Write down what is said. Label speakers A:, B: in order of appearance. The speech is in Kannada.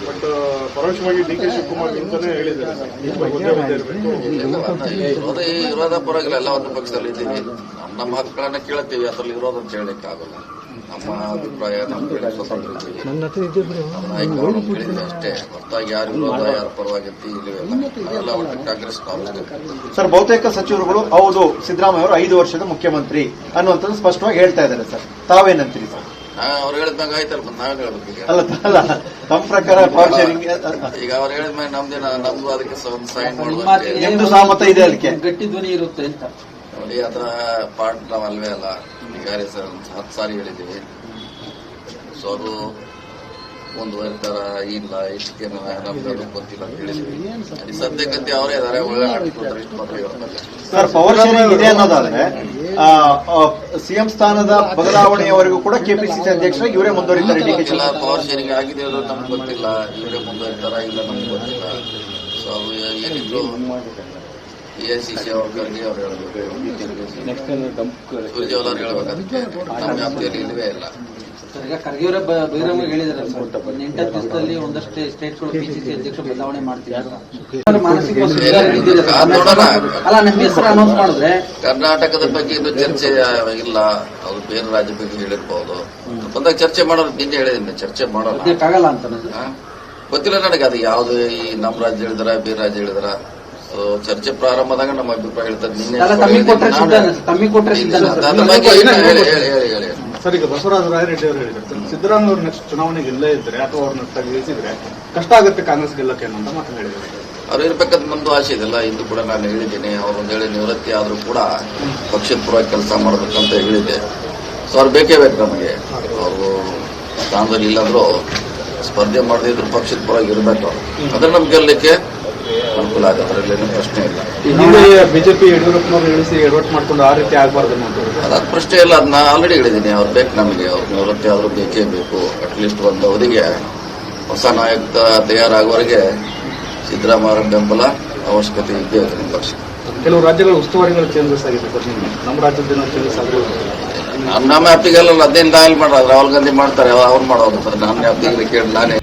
A: ಬಟ್ ಪರೋಕ್ಷವಾಗಿ ಡಿ ಕೆ ಶಿವಕುಮಾರ್ ಅಂತಾನೆ ಹೇಳಿದ್ದಾರೆ.
B: ವಿರೋಧ ಪರವಾಗಿಲ್ಲ, ಎಲ್ಲ ಒಂದು ಪಕ್ಷದಲ್ಲಿ ಇದ್ದೀವಿ. ನಮ್ಮ ಹಕ್ಕುಗಳನ್ನ ಕೇಳ್ತೀವಿ, ಅದ್ರಲ್ಲಿ ವಿರೋಧ ಅಂತ ಹೇಳಲಿಕ್ಕೆ ಆಗೋಲ್ಲ. ನಮ್ಮ ಅಭಿಪ್ರಾಯ ನಮ್ಮ ಸ್ವತಂತ್ರ ಇದ್ದೀವಿ, ಹೈಕಮಾಂಡ್ ಕೇಳಿದ್ವಿ ಅಷ್ಟೇ. ಹೊರತಾಗಿ ಯಾರು ವಿರೋಧ ಯಾರು ಪರವಾಗಿ ಇಲ್ಲಿವೆಲ್ಲ ಒಟ್ಟು ಕಾಂಗ್ರೆಸ್
C: ಸರ್, ಬಹುತೇಕ ಸಚಿವರುಗಳು ಹೌದು ಸಿದ್ದರಾಮಯ್ಯ ಅವರು 5 ವರ್ಷದ ಮುಖ್ಯಮಂತ್ರಿ ಅನ್ನುವಂಥದ್ದು ಸ್ಪಷ್ಟವಾಗಿ ಹೇಳ್ತಾ ಇದ್ದಾರೆ ಸರ್. ತಾವೇನಂತೀರಿ ಸರ್?
B: ಅವ್ರು ಹೇಳಿದ್ಮ್ಯಾಗ ಆಯ್ತಲ್ಲ, ನಾವೇನು ಹೇಳ್ಬೇಕು ಈಗ?
C: ಅಲ್ಲ ತಮ್ಮ ಪ್ರಕಾರ ಪವರ್ ಶೇರಿಂಗ್
B: ಈಗ ಅವ್ರು ಹೇಳಿದ್ಮ್ಯಾಗ ನಮ್ದು ಅದಕ್ಕೆ ಒಂದು ಸೈನ್ ಮಾಡುವ
C: ನಿಮ್ದು ಸಹಮತ ಇದೆ, ಅದಕ್ಕೆ
D: ಗಟ್ಟಿ ಧ್ವನಿ ಇರುತ್ತೆ ಅಂತ
B: ನೋಡಿ. ಅದರ ಪಾರ್ಟ್ ನಾವು ಅಲ್ವೇ ಅಲ್ಲ, ಈಗಾಗಲೇ 10 ಸಾರಿ ಹೇಳಿದ್ದೀವಿ. ಸೊ ಅದು ಮುಂದುವರಿತಾರ ಇಲ್ಲ ಇಷ್ಟಕ್ಕೆ ನಮ್ಗೆ ಗೊತ್ತಿಲ್ಲ ಅಂತ ಹೇಳಿದ್ವಿ. ಸದ್ಯಕ್ಕಂತೆ ಅವರೇ ಇದಾರೆ, ಒಳ್ಳೆ ಆಡ್ಕೊತಾರೆ, ಇಷ್ಟು ಮಾತ್ರ ಹೇಳ್ತಾರೆ.
C: ಸರ್, ಪವರ್ ಶೇರಿಂಗ್ ಇದೆ ಅನ್ನೋದಾದ್ರೆ ಸಿಎಂ ಸ್ಥಾನದ ಬದಲಾವಣೆಯವರೆಗೂ ಕೂಡ ಕೆಪಿಸಿಸಿ ಅಧ್ಯಕ್ಷರಾಗಿ ಇವರೇ ಮುಂದುವರಿತಾರೆ.
B: ಇಲ್ಲ, ಪವರ್ ಶೇರಿಂಗ್ ಆಗಿದೆ ಅನ್ನೋದು ನಮ್ಗೆ ಗೊತ್ತಿಲ್ಲ, ಇವರೇ ಮುಂದುವರಿತಾರ ಇಲ್ಲ ನಮ್ಗೆ ಗೊತ್ತಿಲ್ಲ. ಸೊ ಅದು ಏನಿದ್ರು ಎಐಸಿಸಿ ಅವ್ರ ಖರ್ಗೆ ಅವ್ರು ಹೇಳ್ಬೇಕು, ಸುರ್ಜೇವಾಲ ಅವ್ರು ಹೇಳ್ಬೇಕು. ಅದಕ್ಕೆ ನಮ್ಮ ವ್ಯಾಪ್ತಿಯಲ್ಲಿ ಇಲ್ಲವೇ ಇಲ್ಲ.
D: ಈಗ ಖರ್ಗೆ ಅವರೇ ಬಹಿರಂಗ ಹೇಳಿದ್ದಾರೆ, 8 ದಿವಸದಲ್ಲಿ ಒಂದಷ್ಟೇ ಸ್ಟೇಟ್ಗಳು ಪಿಸಿಸಿ ಅಧ್ಯಕ್ಷ ಬದಲಾವಣೆ ಮಾಡ್ತೀವಿ ಅಂತ. ಮಾನಸಿಕ ಅಲ್ಲ, ನಮ್ಮ ಹೆಸರು ಅನೌನ್ಸ್ ಮಾಡಿದ್ರೆ
B: ಕರ್ನಾಟಕದ ಬಗ್ಗೆ ಇದು ಚರ್ಚೆ ಇಲ್ಲ. ಅವ್ರು ಬೇರೆ ರಾಜ್ಯ ಬಗ್ಗೆ ಹೇಳಿರ್ಬಹುದು, ಬಂದಾಗ ಚರ್ಚೆ ಮಾಡೋರು. ನಿನ್ನೆ ಹೇಳಿದ್ದೀನಿ, ಚರ್ಚೆ ಮಾಡೋಕ್ಕಾಗಲ್ಲ
D: ಅಂತ
B: ಗೊತ್ತಿಲ್ಲ ನನಗೆ. ಅದು ಯಾವ್ದು ಈ ನಮ್ಮ ರಾಜ್ಯ ಹೇಳಿದಾರ ಬೇರೆ ರಾಜ್ಯ ಹೇಳಿದಾರ. ಸೊ ಚರ್ಚೆ ಪ್ರಾರಂಭದಾಗ ನಮ್ಮ ಅಭಿಪ್ರಾಯ ಹೇಳ್ತಾರೆ. ನಿನ್ನೆ ಅದ್ರ ಬಗ್ಗೆ ಹೇಳಿ.
A: ಸರ್, ಈಗ ಬಸವರಾಜ ರಾಯರೆಡ್ಡಿ ಅವರು ಹೇಳಿದ್ದಾರೆ, ಸಿದ್ದರಾಮಯ್ಯ ಅವರು ನೆಕ್ಸ್ಟ್ ಚುನಾವಣೆಗೆ ಇಲ್ಲೇ ಇದ್ರೆ ಅಥವಾ ಅವ್ರನ್ನ ಇಳಿಸಿದ್ರೆ ಕಷ್ಟ ಆಗುತ್ತೆ ಕಾಂಗ್ರೆಸ್ ಗೆಲ್ಲಕ್ಕೆ ಅನ್ನೋ ಮಾತು ಹೇಳಿದ್ದಾರೆ.
B: ಅವ್ರು ಇರ್ಬೇಕಂತ ನಮ್ದು ಆಸೆ ಇದೆಲ್ಲ. ಇಂದು ಕೂಡ ನಾನು ಹೇಳಿದ್ದೀನಿ, ಅವ್ರೊಂದು ಹೇಳಿ ನಿವೃತ್ತಿ ಆದ್ರೂ ಕೂಡ ಪಕ್ಷದ ಪರವಾಗಿ ಕೆಲಸ ಮಾಡಬೇಕಂತ ಹೇಳಿದೆ. ಸೊ ಅವ್ರು ಬೇಕೇ ಬೇಕು ನಮಗೆ. ಅವರು ಸ್ಥಾನದಲ್ಲಿ ಇಲ್ಲಾಂದ್ರೂ ಸ್ಪರ್ಧೆ ಮಾಡದಿದ್ರು ಪಕ್ಷದ ಪರವಾಗಿ ಇರಬೇಕು. ಅದ್ರ ನಮ್ಗೆ ಗೆಲ್ಲಲಿಕ್ಕೆ ಅನುಕೂಲ ಆಗುತ್ತೆ, ಅದರಲ್ಲೇನು ಪ್ರಶ್ನೆ ಇಲ್ಲ.
A: ಬಿಜೆಪಿ ಯಡಿಯೂರಪ್ಪನವರು ಇಳಿಸಿ ಎಡವಟ್ ಮಾಡ್ಕೊಂಡು ಆ ರೀತಿ ಆಗಬಾರ್ದು ಅನ್ನೋದು
B: ಅದಾದ ಪ್ರಶ್ನೆ ಇಲ್ಲ. ಅದನ್ನ ಆಲ್ರೆಡಿ ಹೇಳಿದ್ದೀನಿ, ಅವ್ರು ಬೇಕು ನಮಗೆ. ಅವ್ರ ನಿವೃತ್ತಿ ಆದ್ರೂ ಬೇಕೇ ಬೇಕು. ಅಟ್ಲೀಸ್ಟ್ ಒಂದು ಅವಧಿಗೆ ಹೊಸ ನಾಯಕ ತಯಾರಾಗುವವರೆಗೆ ಸಿದ್ದರಾಮಯ್ಯ ಬೆಂಬಲ ಅವಶ್ಯಕತೆ ಇದ್ದೇ ಇದೆ ನಮ್ಮ ಪಕ್ಷ.
A: ಕೆಲವು ರಾಜ್ಯಗಳ ಉಸ್ತುವಾರಿಗಳು ಚೇಂಜಸ್ ಆಗಿದೆ ಸರ್, ನಮ್ಮ ರಾಜ್ಯದ ಚೇಂಜಸ್ ಆಗಿದೆ.
B: ನಮ್ಮ ವ್ಯಾಪ್ತಿಗೆಲ್ಲ 15 ಮಾಡ್ತಾರೆ, ರಾಹುಲ್ ಗಾಂಧಿ ಮಾಡ್ತಾರೆ, ಅವ್ರು ಮಾಡೋದು. ನನ್ನ ವ್ಯಾಪ್ತಿಗೆ ಕೇಳಿ ನಾನೇ